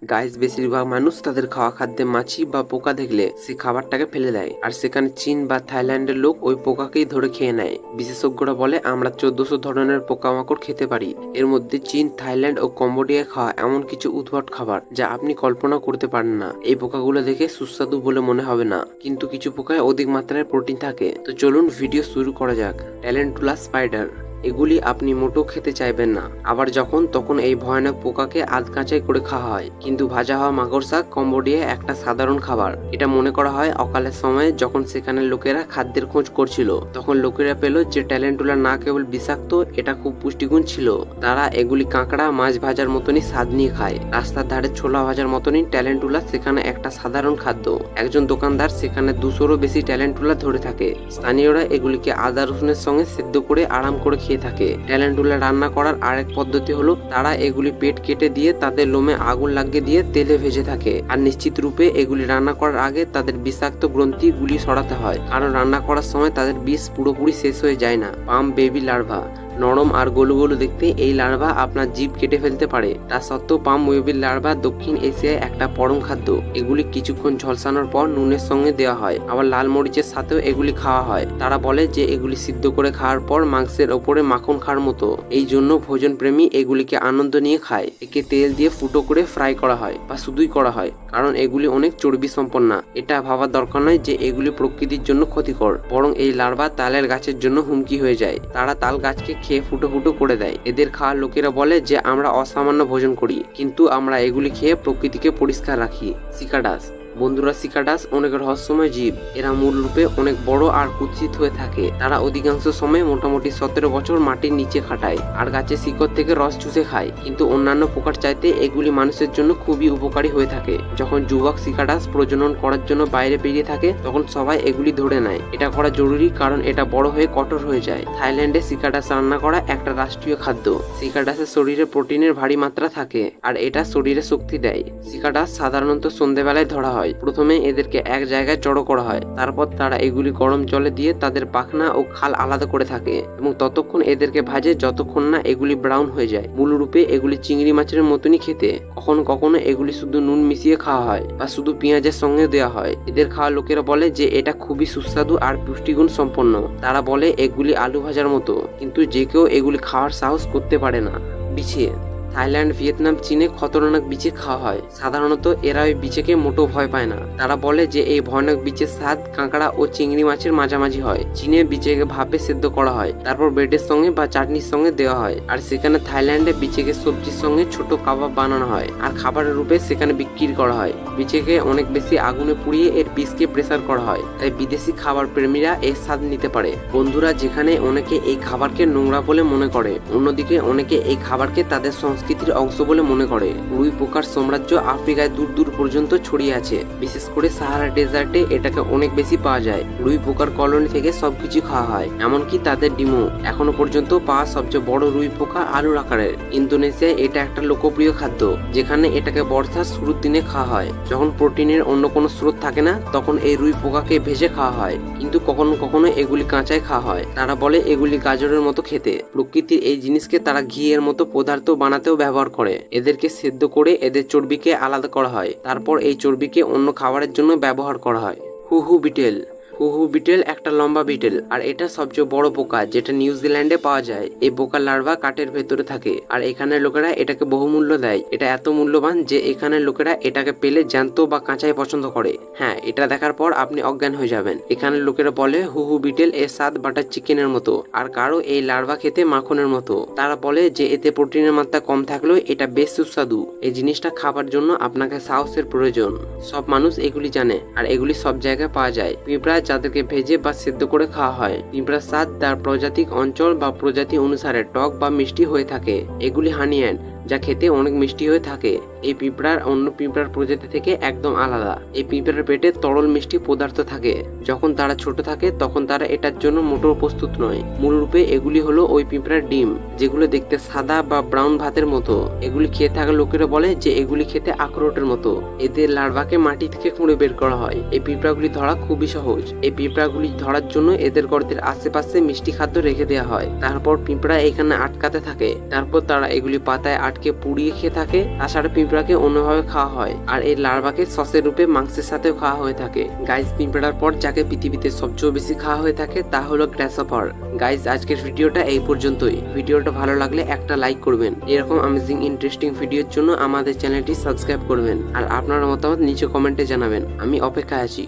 Guys, বেশিরভাগ মানুষ তাদের খাওয়া খাদ্যে মাছি বা পোকা দেখলে সে খাবারটাকে ফেলে দেয়, আর সেখানে চীন বা থাইল্যান্ডের লোক ওই পোকাকেই ধরে খেয়ে নেয়। বিশেষজ্ঞরা বলে আমরা 1400 ধরনের পোকামাকড় খেতে পারি। এর মধ্যে চীন, থাইল্যান্ড ও কম্বোডিয়ায় খাওয়া এমন কিছু উদ্ভট খাবার যা আপনি কল্পনা করতে পারেন না। এই পোকাগুলো দেখে সুস্বাদু বলে মনে হবে না, কিন্তু কিছু পোকায় অধিক মাত্রায় প্রোটিন থাকে। তো চলুন ভিডিও শুরু করা যাক। ট্যারেন্টুলা স্পাইডার, এগুলি আপনি মোটেও খেতে চাইবেন না। আবার যখন তখন এই ভয়ানক পোকাকে আধ কাঁচাই করে খাওয়া হয়। কিন্তু ভাজা হওয়া মাকড়সা কম্বোডিয়ায় একটা সাধারণ খাবার। এটা মনে করা হয় অকালের সময় যখন সেখানে লোকেরা খাদ্যের খোঁজ করছিল, তখন লোকেরা পেল যে ট্যারেন্টুলা না কেবল বিষাক্ত, এটা খুব পুষ্টিগুণ ছিল। তারা এগুলি কাঁকড়া, মাছ ভাজার মতনই স্বাদ নিয়ে খায়। রাস্তার ধারে ছোলা ভাজার মতনই ট্যারেন্টুলা সেখানে একটা সাধারণ খাদ্য। একজন দোকানদার সেখানে 200-রও বেশি ট্যারেন্টুলা ধরে থাকে। স্থানীয়রা এগুলিকে আদা রসুনের সঙ্গে সেদ্ধ করে আরাম করে খেয়ে থাকে। ট্যারেন্টুলা রান্না করার আরেক পদ্ধতি হলো তারা এগুলি পেট কেটে দিয়ে তাদের লোমে আগুন লাগিয়ে দিয়ে তেলে ভেজে থাকে। আর নিশ্চিত রূপে এগুলি রান্না করার আগে তাদের বিষাক্ত গ্রন্থি গুলি সরাতে হয়, কারণ রান্না করার সময় তাদের বিষ পুরোপুরি শেষ হয়ে যায় না। পাম বেবি লার্ভা, নরম আর গোলু গোলু দেখতে এই লার্ভা আপনার জিভ কেটে ফেলতে পারে। তা সত্ত্বেও পাম ওয়েবিল লার্ভা দক্ষিণ এশিয়ায় একটা পরম খাদ্য। এগুলি কিছুক্ষণ ঝলসানোর পর নুনের সঙ্গে দেওয়া হয়, আবার লাল মরিচের সাথেও এগুলি খাওয়া হয়। তারা বলে যে এগুলি সিদ্ধ করে খাওয়ার পর মাংসের ওপরে মাখন খাওয়ার মতো। এই জন্য ভোজন প্রেমী এগুলিকে আনন্দ নিয়ে খায়। একে তেল দিয়ে ফুটো করে ফ্রাই করা হয় বা শুধুই করা হয়, কারণ এগুলি অনেক চর্বি সম্পন্ন। এটা ভাবার দরকার নয় যে এগুলি প্রকৃতির জন্য ক্ষতিকর, বরং এই লার্ভা তালের গাছের জন্য হুমকি হয়ে যায়। তারা তাল গাছকে খেয়ে ফুটো ফুটো করে দেয়। এদের খাওয়ার লোকেরা বলে যে আমরা অসামান্য ভোজন করি, কিন্তু আমরা এগুলি খেয়ে প্রকৃতিকে পরিষ্কার রাখি। সিকাডাস, বন্ধুরা, সিকাডাস অনেক রহস্যময় জীব। এরা মূল রূপে অনেক বড় আর কুৎসিত হয়ে থাকে। তারা অধিকাংশ সময় মোটামুটি 17 বছর মাটির নিচে খাটায় আর গাছের শিকড় থেকে রস চুষে খায়। কিন্তু অন্যান্য পোকার চাইতে এগুলি মানুষের জন্য খুবই উপকারী হয়ে থাকে। যখন যুবক সিকাডাস প্রজনন করার জন্য বাইরে বেরিয়ে থাকে, তখন সবাই এগুলি ধরে নেয়। এটা করা জরুরি, কারণ এটা বড় হয়ে কঠোর হয়ে যায়। থাইল্যান্ডে সিকাডাস রান্না করা একটা রাষ্ট্রীয় খাদ্য। সিকাডাসের শরীরে প্রোটিনের ভারী মাত্রা থাকে আর এটা শরীরে শক্তি দেয়। সিকাডাস সাধারণত সন্ধ্যেবেলায় ধরা হয়। প্রথমে এদেরকে এক জায়গায় জড়ো করা হয়, তারপর তারা এগুলি গরম জলে দিয়ে তাদের পাখনা ও খাল আলাদা করে থাকে এবং ততক্ষণ এদেরকে ভাজে যতক্ষণ না এগুলি ব্রাউন হয়ে যায়। মূল রূপে এগুলি চিংড়ি মাছের মতনই খেতে। কখনো কখনো এগুলি শুধু নুন মিশিয়ে খাওয়া হয় বা শুধু পেঁয়াজের সঙ্গে দেওয়া হয়। এদের খাওয়া লোকেরা বলে যে এটা খুবই সুস্বাদু আর পুষ্টিগুণ সম্পন্ন। তারা বলে এগুলি আলু ভাজার মতো, কিন্তু যে কেউ এগুলি খাওয়ার সাহস করতে পারে না। বিছে, থাইল্যান্ড, ভিয়েতনাম, চীনে খতরনাক বিচে খাওয়া হয়। সাধারণত এরা ওই বিচেকে মোটেও ভয় পায় না। তারা বলে যে এই ভয়ানক বিচের স্বাদ কাঁকড়া ও চিংড়ি মাছের মাঝামাঝি হয়। চীনে বিচেকে ভাপে সেদ্ধ করা হয়, তারপর ব্রেডের সঙ্গে বা চাটনির সঙ্গে দেওয়া হয়। আর সেখানে থাইল্যান্ডে বিচেকে সবজির সঙ্গে ছোট কাবাব বানানো হয় আর খাবারের রূপে সেখানে বিক্রি করা হয়। বিচেকে অনেক বেশি আগুনে পুড়িয়ে এর বিষকে প্রেসার করা হয়, তাই বিদেশি খাবার প্রেমীরা এর স্বাদ নিতে পারে। বন্ধুরা, যেখানে অনেকে এই খাবারকে নোংরা বলে মনে করে, অন্যদিকে অনেকে এই খাবারকে তাদের সংস্কৃতির অংশ বলে মনে করে। রুই পোকার সাম্রাজ্য আফ্রিকায় দূর দূর পর্যন্ত ছড়িয়ে আছে। বিশেষ করে সাহারা ডেজার্টে এটাকে অনেক বেশি পাওয়া যায়। রুই পোকার কলোনি থেকে সবকিছু খাওয়া হয়, এমনকি তাদের ডিমও। এখনো পর্যন্ত পাওয়া সবচেয়ে বড় রুই পোকা আলুর আকারের। ইন্দোনেশিয়ায় এটা একটা লোকপ্রিয় খাদ্য, যেখানে এটাকে বর্ষার শুরুর দিনে খাওয়া হয়, যখন প্রোটিনের অন্য কোনো স্রোত থাকে না। তখন এই রুই পোকাকে ভেজে খাওয়া হয়, কিন্তু কখনো কখনো এগুলি কাঁচায় খাওয়া হয়। তারা বলে এগুলি গাজরের মতো খেতে। প্রকৃতির এই জিনিসকে তারা ঘি এর মতো পদার্থ বানাতেও ব্যবহার করে। এদেরকে সেদ্ধ করে এদের চর্বিকে আলাদা করা হয়, তারপর এই চর্বিকে অন্য খাবারের জন্য ব্যবহার করা হয়। হুহু বিটেল, হুহু বিটেল একটা লম্বা বিটেল, আর এটা সবচেয়ে বড় পোকা যেটা নিউজিল্যান্ডে পাওয়া যায়। এই পোকার লার্ভা কাঠের ভেতরে থাকে, আর এখানের লোকেরা এটাকে বহুমূল্য দেয়। এটা এত মূল্যবান যে এখানের লোকেরা এটাকে পেলে জ্যান্ত বা কাঁচাই পছন্দ করে। হ্যাঁ, এটা দেখার পর আপনি অজ্ঞান হয়ে যাবেন। এখানের লোকেরা বলে হুহু বিটেল এর স্বাদ বাটার চিকেনের মতো, আর কারো এই লার্ভা খেতে মাখনের মতো। তারা বলে যে এতে প্রোটিনের মাত্রা কম থাকলেও এটা বেশ সুস্বাদু। এই জিনিসটা খাবার জন্য আপনাকে সাহসের প্রয়োজন। সব মানুষ এগুলি জানে, আর এগুলি সব জায়গায় পাওয়া যায়। পিঁপড়া, যাদেরকে ভেজে বা সেদ্ধ করে খাওয়া হয়। পিঁপড়ার স্বাদ তার প্রজাতিক অঞ্চল বা প্রজাতি অনুসারে টক বা মিষ্টি হয়ে থাকে। এগুলি হানি অ্যান্ট, যা খেতে অনেক মিষ্টি হয়ে থাকে। এই পিঁপড়ার অন্য পিঁপড়ার প্রজাতি থেকে একদম আলাদা। এই পিঁপড়ার পেটে তরল মিষ্টি পদার্থ থাকে। যখন তারা ছোট থাকে তখন তারা এটার জন্য মোটেও প্রস্তুত নয়। মূল রূপে এগুলি হলো ওই পিঁপড়ার ডিম, যেগুলো দেখতে সাদা বা ব্রাউন ভাতের মতো। এগুলি খেয়ে থাকা লোকেরা বলে যে এগুলি খেতে আখরোটের মতো। এদের লার্ভাকে মাটি থেকে খুঁড়ে বের করা হয়। এই পিঁপড়াগুলি ধরা খুবই সহজ। এই পিঁপড়াগুলি ধরার জন্য এদের গর্তের আশেপাশে মিষ্টি খাদ্য রেখে দেওয়া হয়। তারপর পিঁপড়া এখানে আটকাতে থাকে। তারপর তারা এগুলি পাতায় কাঠকে পুড়িয়ে খেয়ে থাকে। তাছাড়া পিঁপড়াকে অন্যভাবে খাওয়া হয়, আর এই লার্ভাকে সসের রূপে মাংসের সাথেও খাওয়া হয়ে থাকে। গাইস, পিঁপড়ার পর যাকে পৃথিবীতে সবচেয়ে বেশি খাওয়া হয়ে থাকে তা হলো গ্রাসহপার। গাইস, আজকের ভিডিওটা এই পর্যন্তই। ভিডিওটা ভালো লাগলে একটা লাইক করবেন। এরকম অ্যামেজিং ইন্টারেস্টিং ভিডিওর জন্য আমাদের চ্যানেলটি সাবস্ক্রাইব করবেন, আর আপনার মতামত নিচে কমেন্টে জানাবেন। আমি অপেক্ষায় আছি।